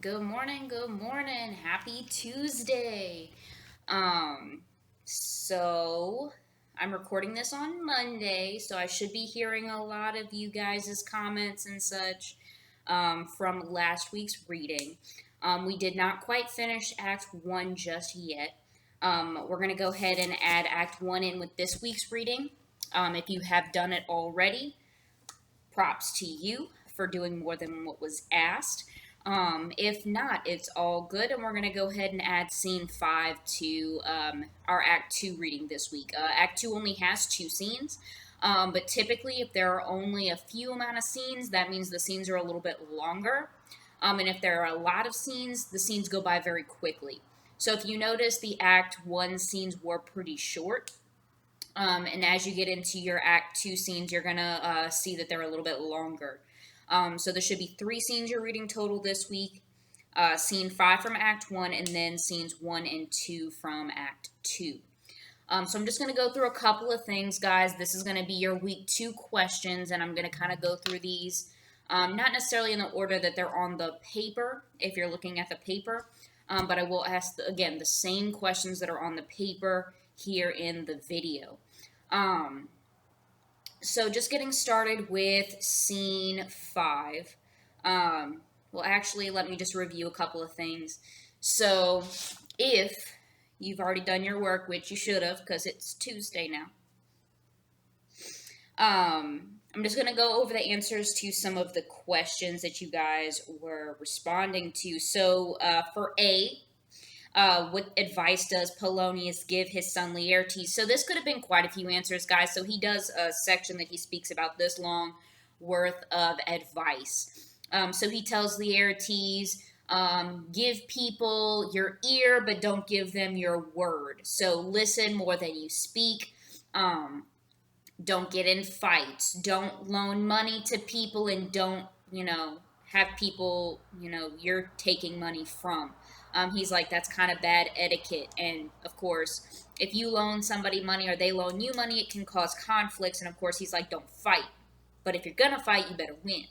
Good morning, good morning. Happy Tuesday. Um, so I'm recording this on Monday, so I should be hearing a lot of you guys' comments and such from last week's reading. We did not quite finish Act 1 just yet. We're going to go ahead and add Act 1 in with this week's reading. If you have done it already, props to you for doing more than what was asked. If not, it's all good, and we're going to go ahead and add scene 5 to our Act 2 reading this week. Act 2 only has 2 scenes, but typically if there are only a few amount of scenes, that means the scenes are a little bit longer. And if there are a lot of scenes, the scenes go by very quickly. So if you notice, the Act 1 scenes were pretty short. And as you get into your Act 2 scenes, you're going to see that they're a little bit longer. So there should be 3 scenes you're reading total this week. Scene 5 from Act 1, and then scenes 1 and 2 from Act 2. So I'm just going to go through a couple of things, guys. This is going to be your week 2 questions, and I'm going to kind of go through these, not necessarily in the order that they're on the paper, if you're looking at the paper, but I will ask, again, the same questions that are on the paper here in the video. So just getting started with scene 5. Well, actually, let me just review a couple of things. So if you've already done your work, which you should have because it's Tuesday now, I'm just going to go over the answers to some of the questions that you guys were responding to. So for A, what advice does Polonius give his son Laertes? So this could have been quite a few answers, guys. So he does a section that he speaks about this long worth of advice. So he tells Laertes, give people your ear, but don't give them your word. So listen more than you speak. Don't get in fights. Don't loan money to people, and don't, have people, you're taking money from. He's like, that's kind of bad etiquette. And of course, if you loan somebody money or they loan you money, it can cause conflicts. And of course, he's like, don't fight. But if you're going to fight, you better win.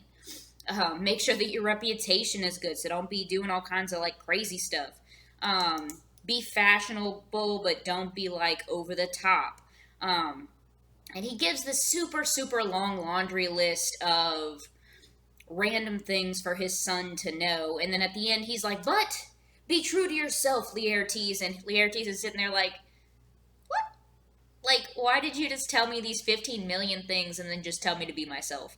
Make sure that your reputation is good. So don't be doing all kinds of like crazy stuff. Be fashionable, but don't be like over the top. And he gives this super, super long laundry list of random things for his son to know. And then at the end, he's like, but be true to yourself, Laertes. And Laertes is sitting there like, what? Like, why did you just tell me these 15 million things and then just tell me to be myself?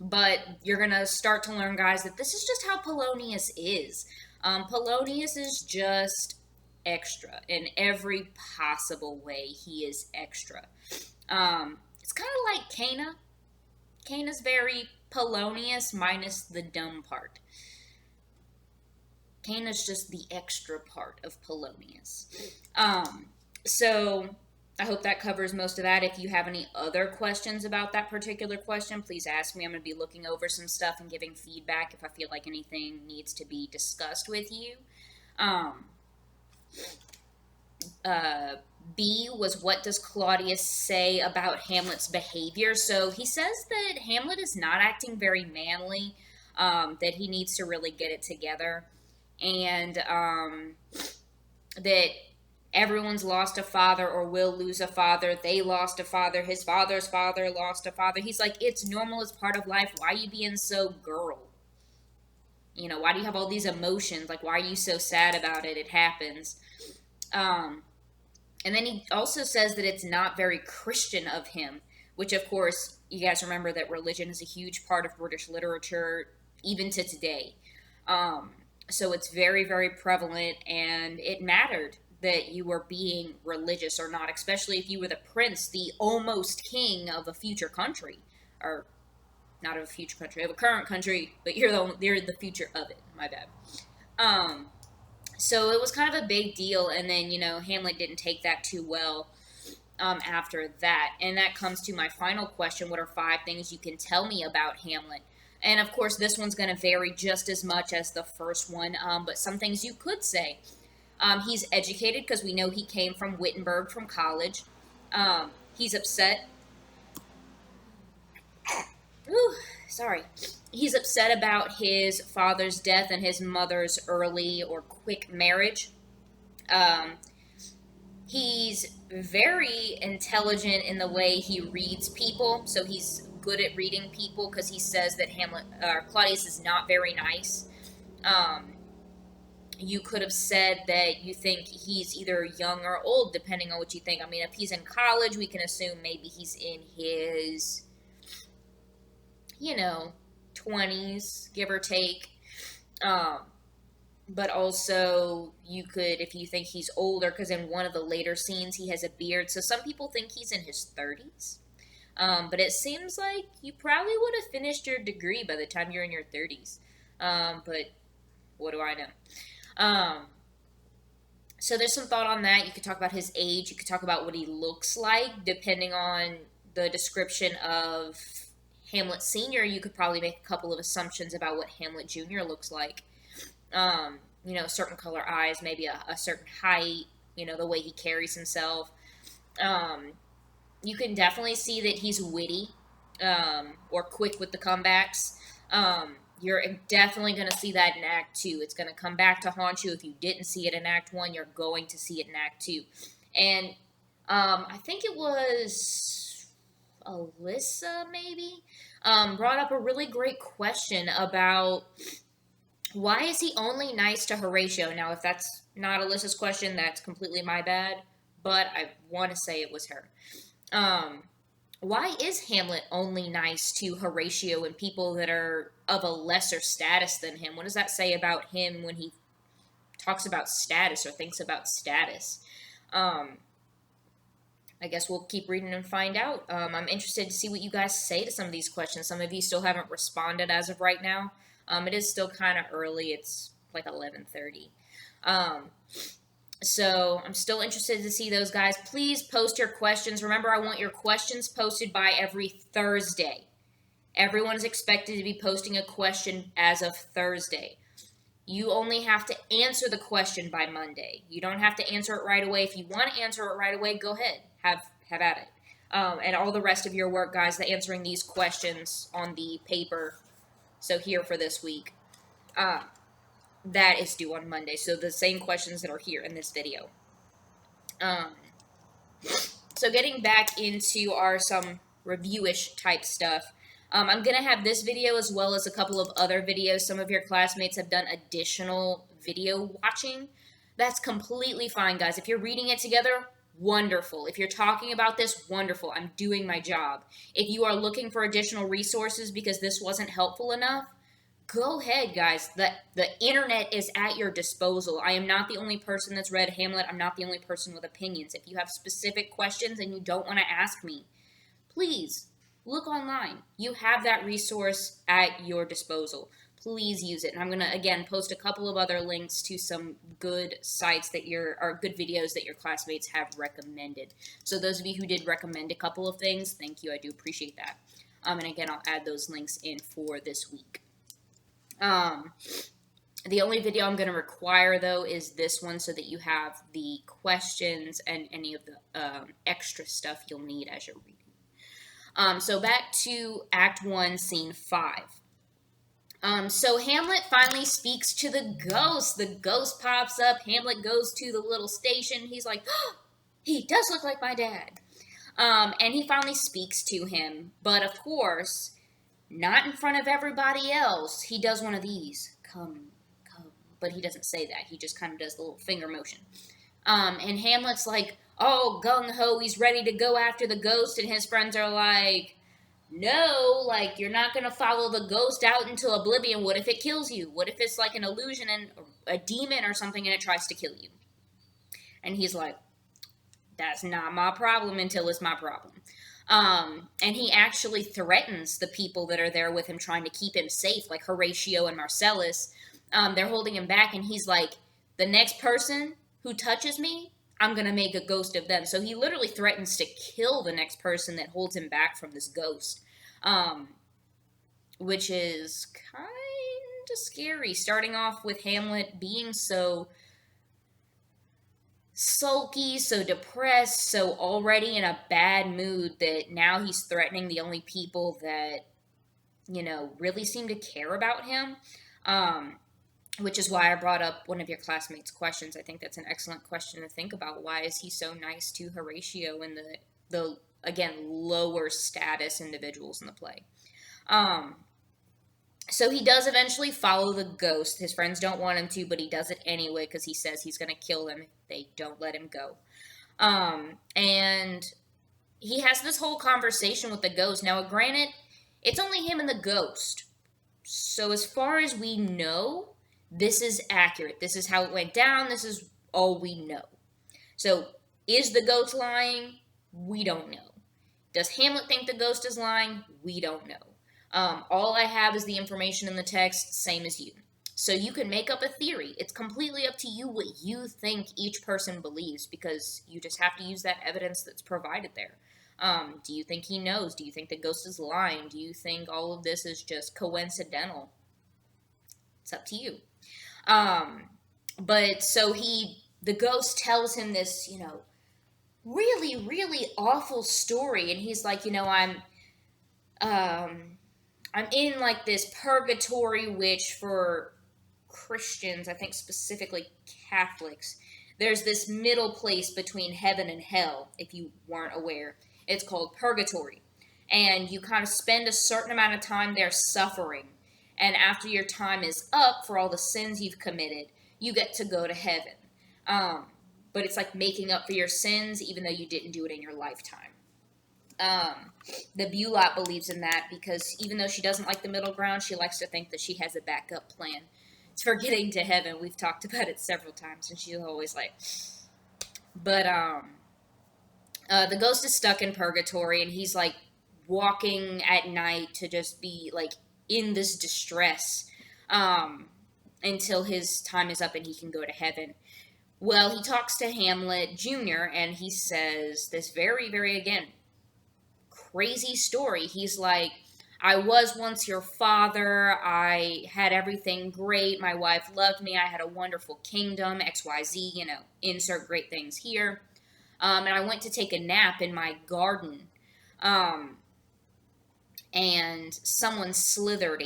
But you're going to start to learn, guys, that this is just how Polonius is. Polonius is just extra in every possible way. He is extra. It's kind of like Cana. Cana's very Polonius minus the dumb part. Cana's just the extra part of Polonius. So I hope that covers most of that. If you have any other questions about that particular question, please ask me. I'm going to be looking over some stuff and giving feedback if I feel like anything needs to be discussed with you. B was, what does Claudius say about Hamlet's behavior? So he says that Hamlet is not acting very manly, that he needs to really get it together, and that everyone's lost a father or will lose a father. They lost a father. His father's father lost a father. He's like, it's normal. It's part of life. Why are you being so girl? Why do you have all these emotions? Like, why are you so sad about it? It happens. And then he also says that it's not very Christian of him, which, of course, you guys remember that religion is a huge part of British literature, even to today. So it's very, very prevalent, and it mattered that you were being religious or not, especially if you were the prince, the almost king of a future country, or not of a future country, of a current country, but you're the future of it. My bad. So it was kind of a big deal, and then, Hamlet didn't take that too well after that. And that comes to my final question. What are 5 things you can tell me about Hamlet? And, of course, this one's going to vary just as much as the first one, but some things you could say. He's educated because we know he came from Wittenberg from college. He's upset. sorry, he's upset about his father's death and his mother's early or quick marriage. Um, he's very intelligent in the way he reads people, so he's good at reading people because he says that Claudius is not very nice. Um, you could have said that you think he's either young or old, depending on what you think. I mean, if he's in college, we can assume maybe he's in his, you know, 20s, give or take. Um, but also, you could, if you think he's older, because in one of the later scenes, he has a beard. So some people think he's in his 30s. But it seems like you probably would have finished your degree by the time you're in your 30s. But what do I know? Um, so there's some thought on that. You could talk about his age. You could talk about what he looks like, depending on the description of Hamlet Senior. You could probably make a couple of assumptions about what Hamlet Junior looks like. Certain color eyes, maybe a certain height. The way he carries himself. You can definitely see that he's witty, or quick with the comebacks. You're definitely going to see that in Act 2. It's going to come back to haunt you. If you didn't see it in Act 1, you're going to see it in Act 2. And I think it was Alyssa, maybe, brought up a really great question about why is he only nice to Horatio? Now, if that's not Alyssa's question, that's completely my bad, but I want to say it was her. Why is Hamlet only nice to Horatio and people that are of a lesser status than him? What does that say about him when he talks about status or thinks about status? I guess we'll keep reading and find out. I'm interested to see what you guys say to some of these questions. Some of you still haven't responded as of right now. It is still kind of early. It's like 11:30. So I'm still interested to see those guys. Please post your questions. Remember, I want your questions posted by every Thursday. Everyone is expected to be posting a question as of Thursday. You only have to answer the question by Monday. You don't have to answer it right away. If you want to answer it right away, go ahead. Have at it. And all the rest of your work, guys, the answering these questions on the paper. So here for this week. That is due on Monday. So the same questions that are here in this video. So getting back into some review-ish type stuff. I'm going to have this video as well as a couple of other videos. Some of your classmates have done additional video watching. That's completely fine, guys. If you're reading it together, wonderful. If you're talking about this, wonderful. I'm doing my job. If you are looking for additional resources because this wasn't helpful enough, go ahead, guys. The internet is at your disposal. I am not the only person that's read Hamlet. I'm not the only person with opinions. If you have specific questions and you don't want to ask me, please look online. You have that resource at your disposal. Please use it. And I'm going to, again, post a couple of other links to some good sites or good videos that your classmates have recommended. So those of you who did recommend a couple of things, thank you. I do appreciate that. And again, I'll add those links in for this week. The only video I'm going to require, though, is this one so that you have the questions and any of the extra stuff you'll need as you're reading. So back to Act 1, Scene 5. So Hamlet finally speaks to the ghost. The ghost pops up. Hamlet goes to the little station. He's like, oh, he does look like my dad. And he finally speaks to him. But, of course, not in front of everybody else. He does one of these. Come. But he doesn't say that. He just kind of does the little finger motion. And Hamlet's like, oh, gung-ho, he's ready to go after the ghost. And his friends are like, no, like, you're not going to follow the ghost out into oblivion. What if it kills you? What if it's like an illusion and a demon or something and it tries to kill you? And he's like, that's not my problem until it's my problem. And he actually threatens the people that are there with him, trying to keep him safe, like Horatio and Marcellus. They're holding him back, and he's like, the next person who touches me, I'm going to make a ghost of them. So he literally threatens to kill the next person that holds him back from this ghost, which is kind of scary, starting off with Hamlet being so sulky, so depressed, so already in a bad mood that now he's threatening the only people that, really seem to care about him. Um, which is why I brought up one of your classmates' questions. I think that's an excellent question to think about. Why is he so nice to Horatio and the again lower status individuals in the play? Um, so he does eventually follow the ghost. His friends don't want him to, but he does it anyway because he says he's going to kill them if they don't let him go. And he has this whole conversation with the ghost. Now, granted, it's only him and the ghost. So as far as we know, this is accurate. This is how it went down. This is all we know. So is the ghost lying? We don't know. Does Hamlet think the ghost is lying? We don't know. All I have is the information in the text, same as you. So you can make up a theory. It's completely up to you what you think each person believes, because you just have to use that evidence that's provided there. Do you think he knows? Do you think the ghost is lying? Do you think all of this is just coincidental? It's up to you. But so the ghost tells him this, really, really awful story, and he's like, I'm in like this purgatory, which for Christians, I think specifically Catholics, there's this middle place between heaven and hell, if you weren't aware. It's called purgatory. And you kind of spend a certain amount of time there suffering. And after your time is up for all the sins you've committed, you get to go to heaven. But it's like making up for your sins, even though you didn't do it in your lifetime. The Bulot believes in that because even though she doesn't like the middle ground, she likes to think that she has a backup plan for getting to heaven. We've talked about it several times, and she's always like, but the ghost is stuck in purgatory, and he's like walking at night to just be like in this distress until his time is up and he can go to heaven. Well, he talks to Hamlet Jr., and he says this very, very, again, crazy story. He's like, I was once your father. I had everything great. My wife loved me. I had a wonderful kingdom, XYZ, insert great things here. And I went to take a nap in my garden. And a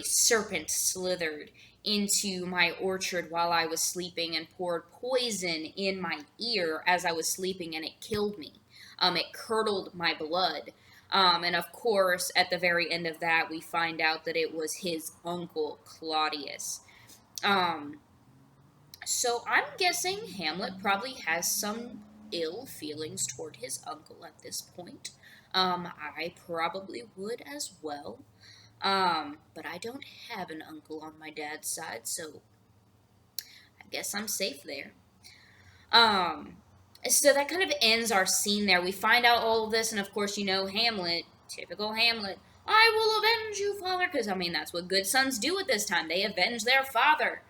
serpent slithered into my orchard while I was sleeping and poured poison in my ear as I was sleeping, and it killed me. It curdled my blood. And of course, at the very end of that, we find out that it was his uncle, Claudius. So I'm guessing Hamlet probably has some ill feelings toward his uncle at this point. I probably would as well. But I don't have an uncle on my dad's side, so I guess I'm safe there. So that kind of ends our scene there. We find out all of this, and of course, Hamlet, typical Hamlet, I will avenge you, father, because, that's what good sons do at this time. They avenge their father,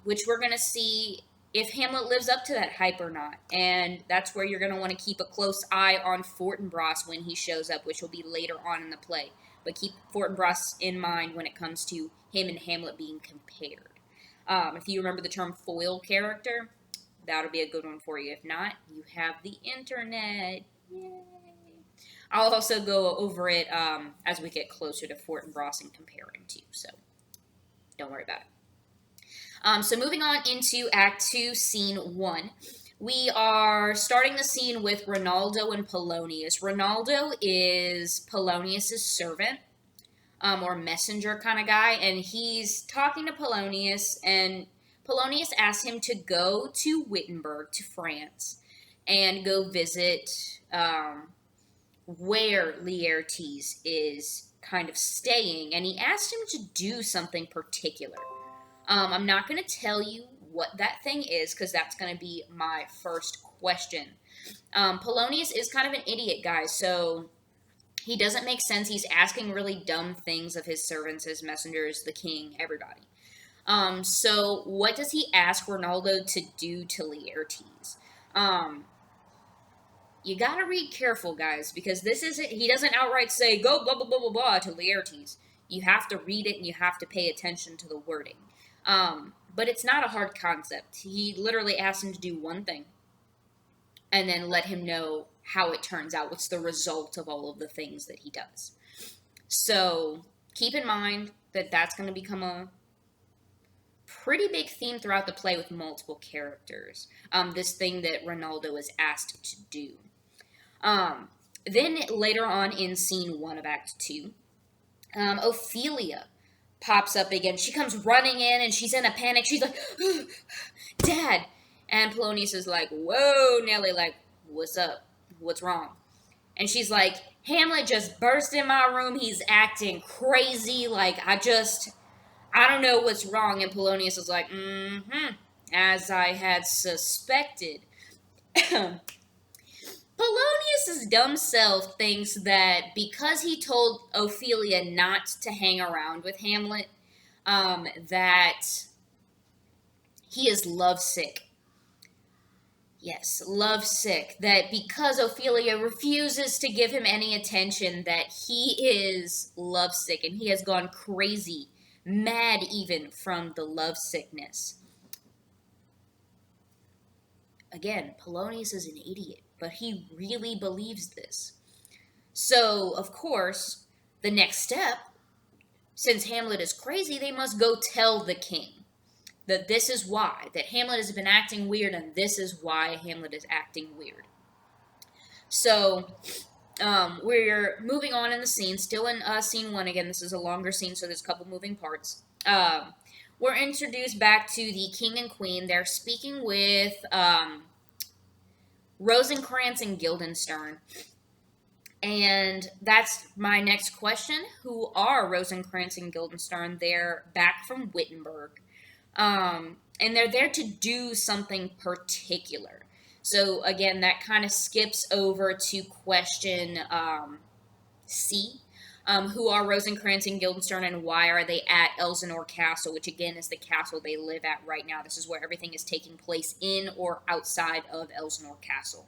which we're going to see if Hamlet lives up to that hype or not. And that's where you're going to want to keep a close eye on Fortinbras when he shows up, which will be later on in the play. But keep Fortinbras in mind when it comes to him and Hamlet being compared. If you remember the term foil character, that'll be a good one for you. If not, you have the internet. Yay! I'll also go over it as we get closer to Fortinbras and comparing to, so don't worry about it. So moving on into Act 2, Scene 1. We are starting the scene with Rinaldo and Polonius. Rinaldo is Polonius' servant, or messenger kind of guy, and he's talking to Polonius, and Polonius asks him to go to Wittenberg, to France, and go visit where Laertes is kind of staying, and he asked him to do something particular. I'm not going to tell you what that thing is, because that's going to be my first question. Polonius is kind of an idiot guy, so he doesn't make sense. He's asking really dumb things of his servants, his messengers, the king, everybody. So what does he ask Rinaldo to do to Laertes? You gotta read careful, guys, because he doesn't outright say, go blah, blah, blah, blah, blah to Laertes. You have to read it and you have to pay attention to the wording. But it's not a hard concept. He literally asks him to do one thing and then let him know how it turns out, what's the result of all of the things that he does. So keep in mind that that's going to become a pretty big theme throughout the play with multiple characters. This thing that Ronaldo is asked to do. Um, then later on in scene 1 of Act 2, Ophelia pops up again. She comes running in and she's in a panic. She's like, Dad! And Polonius is like, whoa, Nellie, like, what's up? What's wrong? And she's like, Hamlet just burst in my room. He's acting crazy. Like, I don't know what's wrong. And Polonius is like, as I had suspected. Polonius's dumb self thinks that because he told Ophelia not to hang around with Hamlet, that he is lovesick. Yes, lovesick. That because Ophelia refuses to give him any attention, that he is lovesick and he has gone crazy, mad even from the lovesickness. Again, Polonius is an idiot, but he really believes this. So, of course, the next step, since Hamlet is crazy, they must go tell the king that this is why, that Hamlet has been acting weird, and this is why Hamlet is acting weird. So, we're moving on in the scene, still in scene 1 again. This is a longer scene, so there's a couple moving parts. We're introduced back to the king and queen. They're speaking with Rosencrantz and Guildenstern. And that's my next question. Who are Rosencrantz and Guildenstern? They're back from Wittenberg. And they're there to do something particular. So, again, that kind of skips over to question C. Who are Rosencrantz and Guildenstern, and why are they at Elsinore Castle, which, again, is the castle they live at right now. This is where everything is taking place in or outside of Elsinore Castle.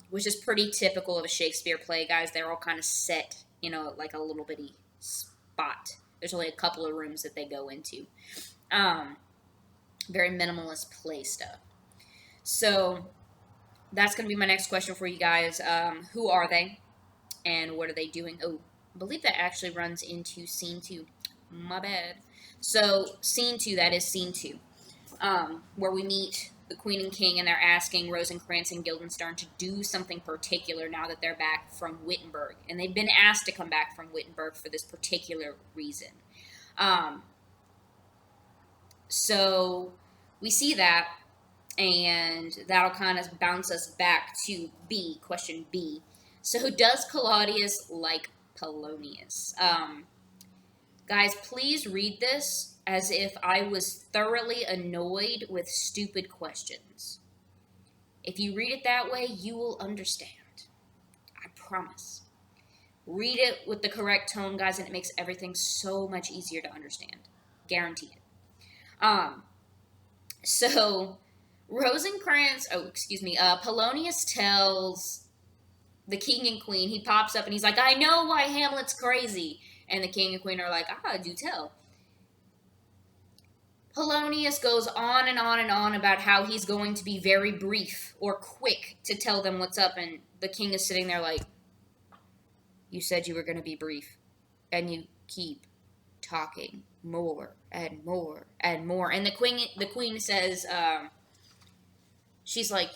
Which is pretty typical of a Shakespeare play, guys. They're all kind of set, like a little bitty spot. There's only a couple of rooms that they go into. Very minimalist play stuff. So, that's going to be my next question for you guys. Who are they? And what are they doing? Oh, I believe that actually runs into scene 2. My bad. So, scene 2, that is scene 2. Where we meet the queen and king, and they're asking Rosencrantz and Guildenstern to do something particular now that they're back from Wittenberg. And they've been asked to come back from Wittenberg for this particular reason. So, we see that, and that'll kind of bounce us back to B, question B. So, does Claudius like Polonius? Guys, please read this as if I was thoroughly annoyed with stupid questions. If you read it that way, you will understand. I promise. Read it with the correct tone, guys, and it makes everything so much easier to understand. Guaranteed. So, Polonius tells the king and queen, he pops up and he's like, I know why Hamlet's crazy. And the king and queen are like, do tell. Polonius goes on and on and on about how he's going to be very brief or quick to tell them what's up. And the king is sitting there like, you said you were going to be brief. And you keep talking more and more and more. And the queen says, she's like,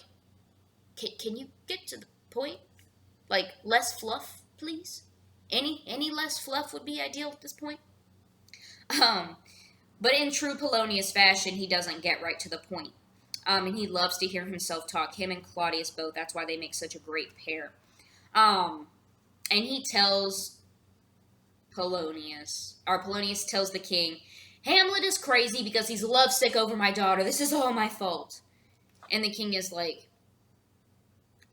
can you get to the point? Like, less fluff, please? Any less fluff would be ideal at this point. But in true Polonius fashion, he doesn't get right to the point. And he loves to hear himself talk. Him and Claudius both. That's why they make such a great pair. And he tells Polonius tells the king, Hamlet is crazy because he's lovesick over my daughter. This is all my fault. And the king is like,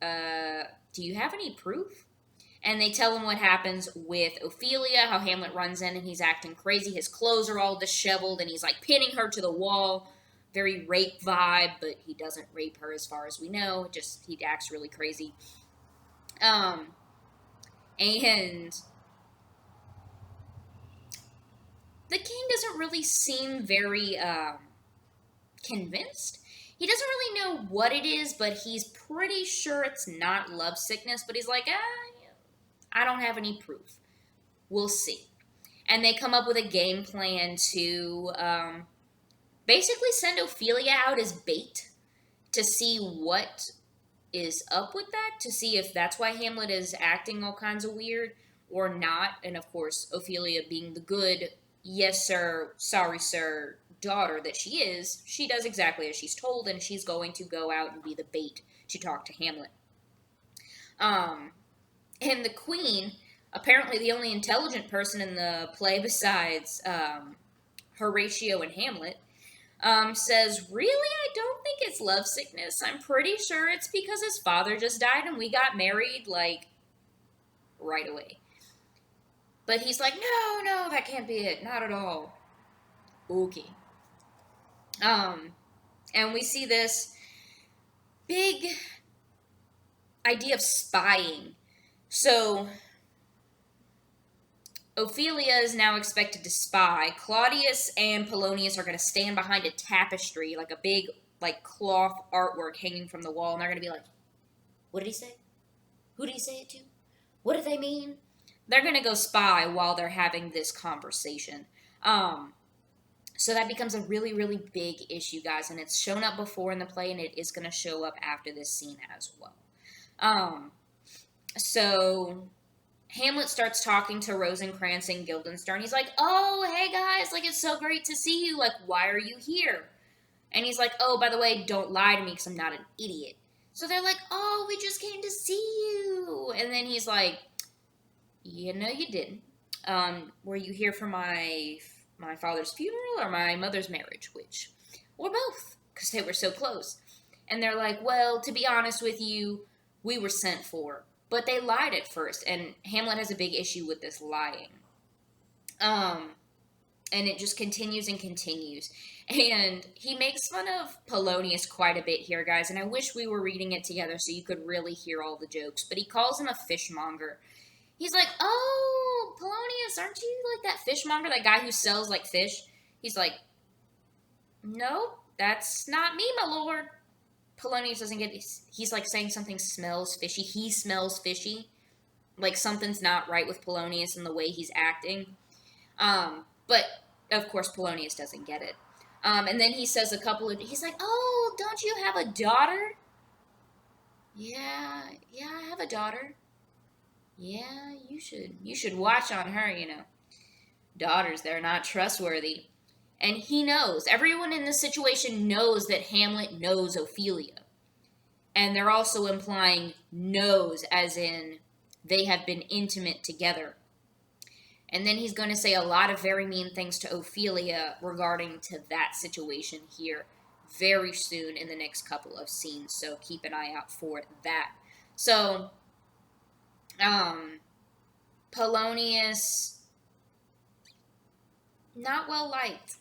do you have any proof? And they tell him what happens with Ophelia, how Hamlet runs in and he's acting crazy. His clothes are all disheveled and he's like pinning her to the wall. Very rape vibe, but he doesn't rape her as far as we know. Just, he acts really crazy. And the king doesn't really seem very convinced. He doesn't really know what it is, but he's pretty sure it's not lovesickness. But he's like, I don't have any proof. We'll see. And they come up with a game plan to basically send Ophelia out as bait to see what is up with that, to see if that's why Hamlet is acting all kinds of weird or not. And of course, Ophelia, being the good, yes, sir, sorry, sir daughter that she is, she does exactly as she's told, and she's going to go out and be the bait to talk to Hamlet. And the queen, apparently the only intelligent person in the play besides Horatio and Hamlet, says, really, I don't think it's love sickness. I'm pretty sure it's because his father just died and we got married, like, right away. But he's like, no, no, that can't be it. Not at all. Okay. And we see this big idea of spying. So Ophelia is now expected to spy. Claudius and Polonius are going to stand behind a tapestry, like a big, like, cloth artwork hanging from the wall, and they're going to be like, what did he say? Who did he say it to? What do they mean? They're going to go spy while they're having this conversation. So that becomes a really, really big issue, guys, and it's shown up before in the play, and it is going to show up after this scene as well. So Hamlet starts talking to Rosencrantz and Guildenstern. He's like, oh, hey, guys, like, it's so great to see you. Like, why are you here? And he's like, oh, by the way, don't lie to me because I'm not an idiot. So they're like, oh, we just came to see you. And then he's like, no, you didn't. Were you here for my father's funeral or my mother's marriage? Which? Or both, because they were so close. And they're like, well, to be honest with you, we were sent for. But they lied at first, and Hamlet has a big issue with this lying. And it just continues and continues. And he makes fun of Polonius quite a bit here, guys, and I wish we were reading it together so you could really hear all the jokes. But he calls him a fishmonger. He's like, oh, Polonius, aren't you like that fishmonger, that guy who sells, like, fish? He's like, no, that's not me, my lord. Polonius doesn't get this. He's like saying something smells fishy. He smells fishy. Like something's not right with Polonius and the way he's acting. But, of course, Polonius doesn't get it. And then he says he's like, oh, don't you have a daughter? Yeah, I have a daughter. Yeah, you should watch on her, you know. Daughters, they're not trustworthy. And he knows. Everyone in this situation knows that Hamlet knows Ophelia. And they're also implying knows as in they have been intimate together. And then he's going to say a lot of very mean things to Ophelia regarding to that situation here very soon in the next couple of scenes. So keep an eye out for that. So, Polonius, not well liked.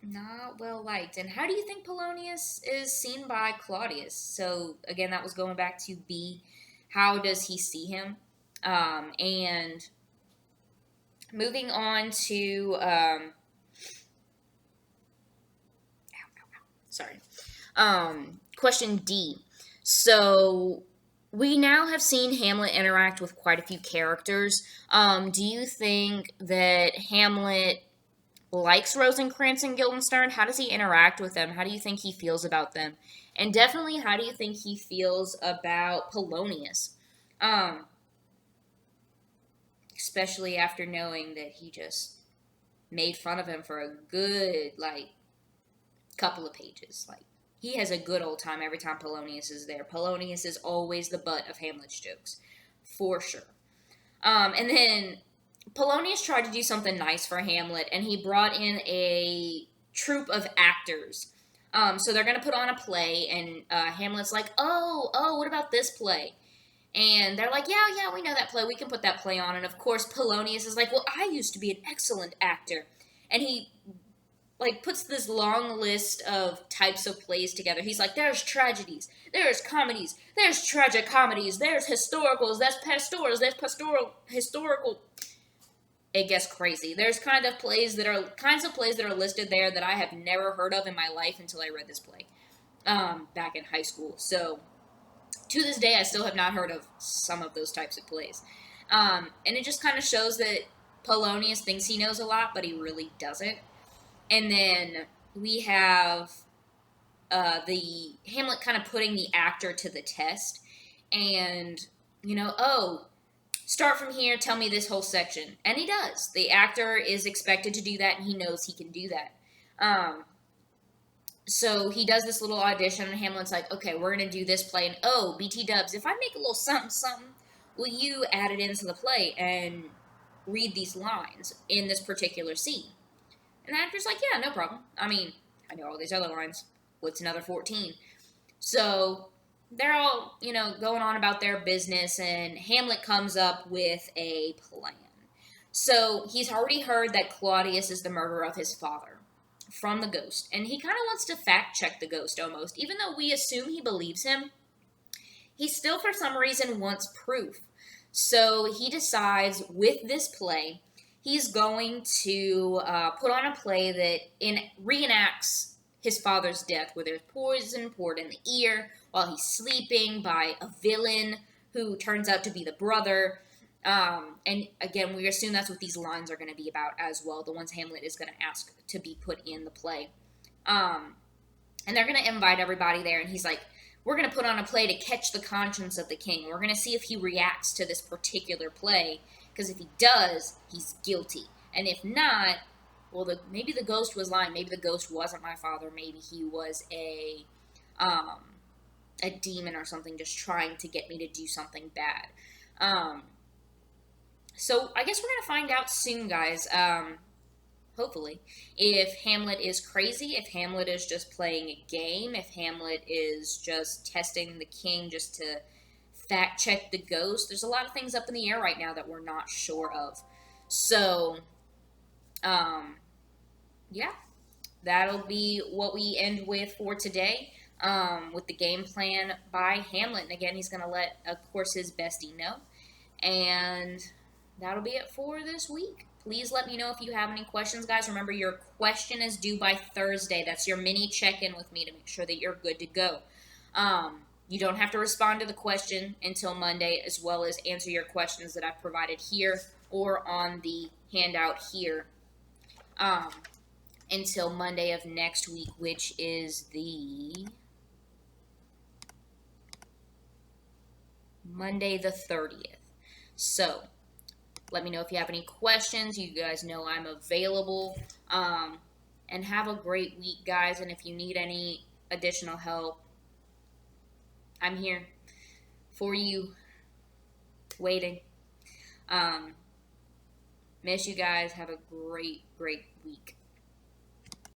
Not well liked. And how do you think Polonius is seen by Claudius? So, again, that was going back to B. How does he see him? And moving on to... question D. So, we now have seen Hamlet interact with quite a few characters. Do you think that Hamlet likes Rosencrantz and Guildenstern? How does he interact with them? How do you think he feels about them? And definitely, how do you think he feels about Polonius? Especially after knowing that he just made fun of him for a good, like, couple of pages. Like, he has a good old time every time Polonius is there. Polonius is always the butt of Hamlet's jokes, for sure. And then Polonius tried to do something nice for Hamlet, and he brought in a troupe of actors. So they're going to put on a play, and Hamlet's like, oh, what about this play? And they're like, yeah, we know that play. We can put that play on. And of course, Polonius is like, well, I used to be an excellent actor. And he, like, puts this long list of types of plays together. He's like, there's tragedies, there's comedies, there's tragic comedies, there's historicals, there's pastorals, there's historical. It gets crazy. There's kinds of plays that are listed there that I have never heard of in my life until I read this play back in high school. So to this day, I still have not heard of some of those types of plays. And it just kind of shows that Polonius thinks he knows a lot, but he really doesn't. And then we have the Hamlet kind of putting the actor to the test, and oh, start from here, tell me this whole section, and he does. The actor is expected to do that, and he knows he can do that. So he does this little audition, and Hamlet's like, okay, we're going to do this play. And oh, BT Dubs, if I make a little something, something, will you add it into the play and read these lines in this particular scene? And the actor's like, yeah, no problem. I mean, I know all these other lines. What's another 14? So they're all, going on about their business, and Hamlet comes up with a plan. So he's already heard that Claudius is the murderer of his father from the ghost, and he kind of wants to fact check the ghost almost. Even though we assume he believes him, he still for some reason wants proof. So he decides with this play, he's going to put on a play that reenacts his father's death, where there's poison poured in the ear while he's sleeping by a villain who turns out to be the brother. And again, we assume that's what these lines are going to be about as well, the ones Hamlet is going to ask to be put in the play. And they're going to invite everybody there, and he's like, we're going to put on a play to catch the conscience of the king. We're going to see if he reacts to this particular play, because if he does, he's guilty. And if not, well, maybe the ghost was lying. Maybe the ghost wasn't my father. Maybe he was a demon or something, just trying to get me to do something bad. So I guess we're going to find out soon, guys. Hopefully, if Hamlet is crazy, if Hamlet is just playing a game, if Hamlet is just testing the king just to fact check the ghost. There's a lot of things up in the air right now that we're not sure of. So, yeah, that'll be what we end with for today, with the game plan by Hamlet. And again, he's going to let, of course, his bestie know. And that'll be it for this week. Please let me know if you have any questions, guys. Remember, your question is due by Thursday. That's your mini check-in with me to make sure that you're good to go. You don't have to respond to the question until Monday, as well as answer your questions that I've provided here or on the handout here, until Monday of next week, which is the Monday the 30th. So, let me know if you have any questions. You guys know I'm available. And have a great week, guys. And if you need any additional help, I'm here for you, waiting. Miss you guys. Have a great, great week.